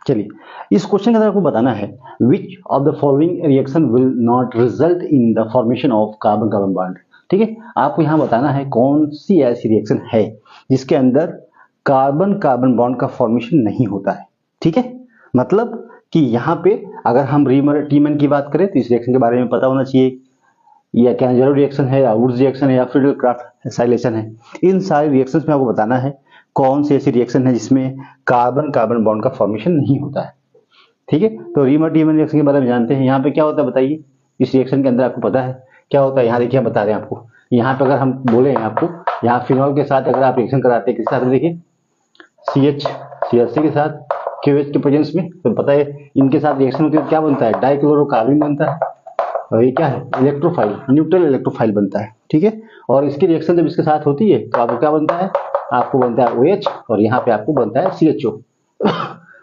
चलिए, इस क्वेश्चन के अंदर आपको बताना है which of the following reaction will not result in the formation of carbon carbon bond. ठीक है, आपको यहाँ बताना है कौन सी ऐसी रिएक्शन है जिसके अंदर कार्बन कार्बन बॉन्ड का फॉर्मेशन नहीं होता है। ठीक है, मतलब कि यहाँ पे अगर हम रीमन की बात करें तो इस रिएक्शन के बारे में पता होना चाहिए, या कैंजरो रिएक्शन है, या वुड्स रिएक्शन है, या फ्रीडल-क्राफ्ट एसाइलेशन है। इन सारे रिएक्शंस में आपको बताना है कौन सी ऐसी रिएक्शन है जिसमें कार्बन कार्बन बॉन्ड का फॉर्मेशन नहीं होता है। ठीक है, तो रीमन रिएक्शन के बारे में जानते हैं। यहाँ पे क्या होता है बताइए, इस रिएक्शन के अंदर आपको पता है क्या होता है। यहाँ देखिए हम बता रहे हैं आपको, यहाँ पे अगर हम बोले हैं आपको, यहाँ फिनॉल के साथ अगर आप रिएक्शन कराते हैं किसके साथ, देखिए CH के साथ QH के प्रेजेंस में, तो पता है इनके साथ रिएक्शन होती है तो क्या बनता है, डाइक्लोरोकार्बन बनता है। और ये क्या है, इलेक्ट्रोफाइल, न्यूट्रल इलेक्ट्रोफाइल बनता है। ठीक है, और इसकी रिएक्शन जब इसके साथ होती है तो आपको क्या बनता है, आपको बनता है OH, और यहाँ पे आपको बनता है CHO।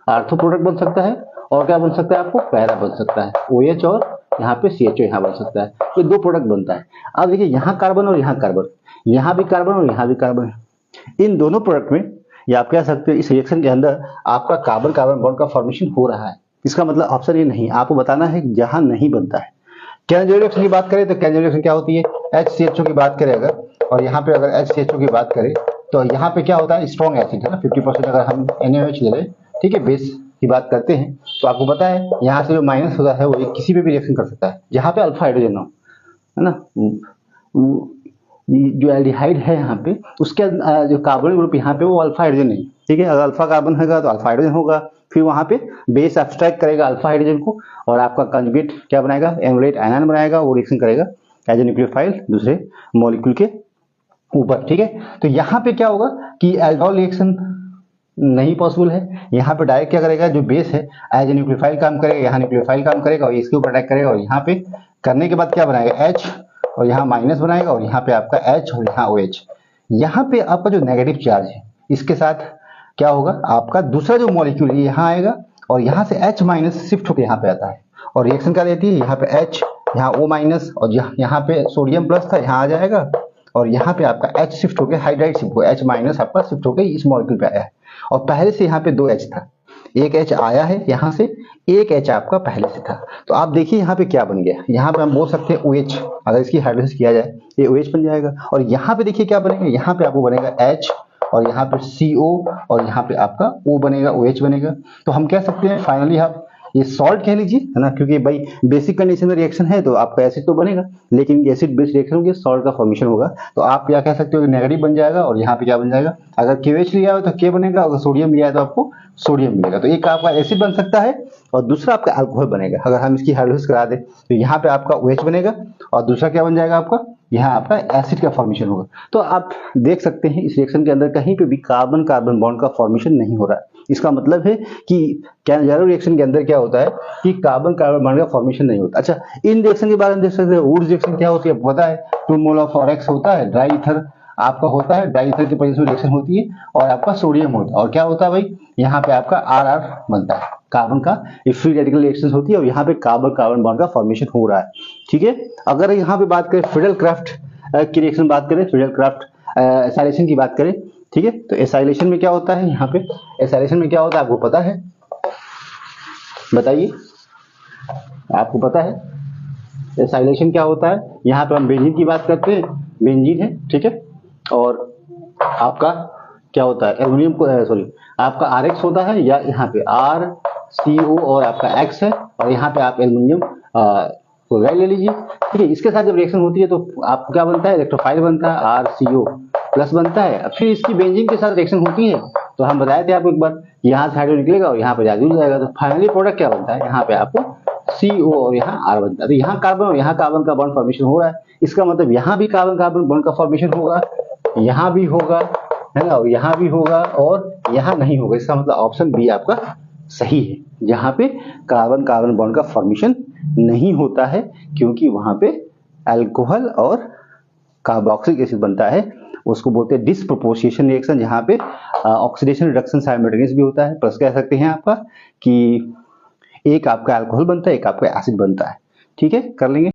आर्थो प्रोडक्ट बन सकता है, और क्या बन सकता है, आपको पैरा बन सकता है, OH और यहाँ पे CHO यहाँ बन सकता है। ये दो प्रोडक्ट बनता है। अब देखिए यहाँ कार्बन और यहाँ कार्बन, यहाँ भी कार्बन और यहाँ भी कार्बन है। इन दोनों प्रोडक्ट में, या आप कह सकते हो इस रिएक्शन के अंदर आपका कार्बन कार्बन बॉन्ड का फॉर्मेशन हो रहा है। इसका मतलब ऑप्शन ये नहीं, आपको बताना है जहां नहीं बनता है। कैंजरो रिएक्शन की बात करें तो कैंजरो रिएक्शन क्या होती है, HCHO की बात करें अगर, और यहाँ पे अगर HCHO की बात करें तो यहाँ पे क्या होता है, स्ट्रॉन्ग एसिड है ना, 50% अगर हम NaOH ले लें, ठीक है, बेस की बात करते हैं, तो आपको पता है यहाँ से जो माइनस होता है वो किसी पे भी रिएक्शन कर सकता है जहाँ पे अल्फा हाइड्रोजन हो, है ना। जो एल्डिहाइड है यहाँ पे, उसके जो कार्बन ग्रुप यहाँ पे वो अल्फा हाइड्रोजन नहीं, ठीक है। अगर अल्फा कार्बन होगा तो अल्फा हाइड्रोजन होगा, फिर वहाँ पे बेस एब्स्ट्रैक्ट करेगा अल्फा हाइड्रोजन को, और आपका कंजुगेट क्या बनाएगा, एनोलेट आयन बनाएगा, वो रिएक्शन करेगा एज ए न्यूक्लियोफाइल दूसरे मॉलिक्यूल के ऊपर। ठीक है, तो यहाँ पे क्या होगा कि एल्कोहल रिएक्शन नहीं पॉसिबल है। यहाँ पे डायरेक्ट क्या करेगा, जो बेस है एज ए न्यूक्लियोफाइल काम करेगा, यहाँ न्यूक्लियोफाइल काम करेगा और इसके ऊपर अटैक करेगा, और यहाँ पे करने के बाद क्या बनाएगा, H, और यहाँ माइनस बनाएगा, और यहाँ पे आपका H और यहाँ OH। यहाँ पे आपका जो नेगेटिव चार्ज है इसके साथ क्या होगा, आपका दूसरा जो मॉलिक्यूल है यहाँ आएगा, और यहाँ से H माइनस शिफ्ट होकर यहाँ पे आता है, और रिएक्शन क्या देती है, यहाँ पे H, यहाँ O माइनस, और यहाँ पे सोडियम प्लस था यहाँ आ जाएगा, और यहाँ पे आपका H शिफ्ट होकर हाइड्राइड शिफ्ट हो, H माइनस आपका शिफ्ट होकर इस मॉलिक्यूल पे आया है, और पहले से यहाँ पे 2 H था, एक H आया है यहाँ से, एक H आपका पहले से था। तो आप देखिए यहाँ पे क्या बन गया, यहाँ पे हम बोल सकते हैं OH, अगर इसकी हाइड्रोलिसिस किया जाए ये OH बन जाएगा, और यहाँ पे देखिए क्या बनेगा, यहाँ पे आपको बनेगा H, और यहाँ पे CO, और यहाँ पे आपका O बनेगा, OH बनेगा। तो हम कह सकते हैं फाइनली आप ये सॉल्ट कह लीजिए, है ना, क्योंकि भाई बेसिक कंडीशन में रिएक्शन है तो आपका एसिड तो बनेगा, लेकिन एसिड बेस्ड रिएक्शन होगी सॉल्ट का फॉर्मेशन होगा। तो आप क्या कह सकते हो, नेगेटिव बन जाएगा, और यहाँ पे क्या बन जाएगा, अगर KOH लिया हो तो K बनेगा, अगर सोडियम लिया है तो आपको सोडियम मिलेगा। तो एक आपका एसिड बन सकता है और दूसरा आपका अल्कोहल बनेगा। अगर हम इसकी हाइड्रोलिसिस करा दें तो यहाँ पे आपका OH बनेगा, और दूसरा क्या बन जाएगा आपका, यहाँ आपका एसिड का फॉर्मेशन होगा। तो आप देख सकते हैं इस रिएक्शन के अंदर कहीं पे भी कार्बन कार्बन बॉन्ड का फॉर्मेशन नहीं हो रहा है। इसका मतलब है कि कैंजरो रिएक्शन के अंदर क्या होता है कि कार्बन कार्बन बॉन्ड का फॉर्मेशन नहीं होता। अच्छा, इन रिएक्शन के बारे में देख सकते हैं, वुड्स रिएक्शन क्या होती है पता है, 2 मोल ऑफ ORX होता है, ड्राई ईथर आपका होता है, ड्राई ईथर के प्रेजेंस में रिएक्शन होती है, और आपका सोडियम होता है, और क्या होता है भाई, यहाँ पे आपका RR बनता है, कार्बन का फ्री रेडिकल रिएक्शन होती है, और यहाँ पे कार्बन कार्बन बॉन्ड का फॉर्मेशन हो रहा है। ठीक है, अगर यहाँ पे बात करें फ्रीडल-क्राफ्ट की रिएक्शन बात करें, फ्रीडल-क्राफ्ट एसाइलेशन की बात करें, ठीक है, तो एसाइलेशन में क्या होता है, यहाँ पे एसाइलेशन में क्या होता है आपको पता है, बताइए, आपको पता है एसाइलेशन क्या होता है। यहाँ पे हम बेंजीन की बात करते हैं, बेंजीन है, ठीक है, और आपका क्या होता है, एल्युमिनियम को सॉरी आपका RX होता है, या यहाँ पे RCO और आपका X है, और यहाँ पे आप एल्युमिनियम क्लोराइड ले लीजिए। ठीक है, इसके साथ जब रिएक्शन होती है तो आपको क्या बनता है, इलेक्ट्रोफाइल बनता है, RCO प्लस बनता है। फिर इसकी बेंजीन के साथ रिएक्शन होती है, तो हम बताए थे आपको एक बार, यहाँ से हाइड्रोजन निकलेगा और यहाँ पे जादू जाएगा, तो फाइनली प्रोडक्ट क्या बनता है, यहाँ पे आपको CO और यहाँ R बनता है। तो यहाँ कार्बन और यहाँ कार्बन का बॉन्ड फॉर्मेशन हो रहा है, इसका मतलब यहाँ भी कार्बन कार्बन बॉन्ड का फॉर्मेशन होगा, यहाँ भी होगा, है ना, और यहाँ भी होगा, और यहाँ नहीं होगा। इसका मतलब ऑप्शन बी आपका सही है, जहाँ पे कार्बन कार्बन बॉन्ड का फॉर्मेशन नहीं होता है, क्योंकि वहां पे अल्कोहल और कार्बोक्सिलिक एसिड बनता है, उसको बोलते हैं डिसप्रोपोर्शिएशन रिएक्शन, जहाँ पे ऑक्सीडेशन रिडक्शन साइमल्टेनियस भी होता है। प्लस कह सकते हैं आपका कि एक आपका अल्कोहल बनता है, एक आपका एसिड बनता है। ठीक है, कर लेंगे।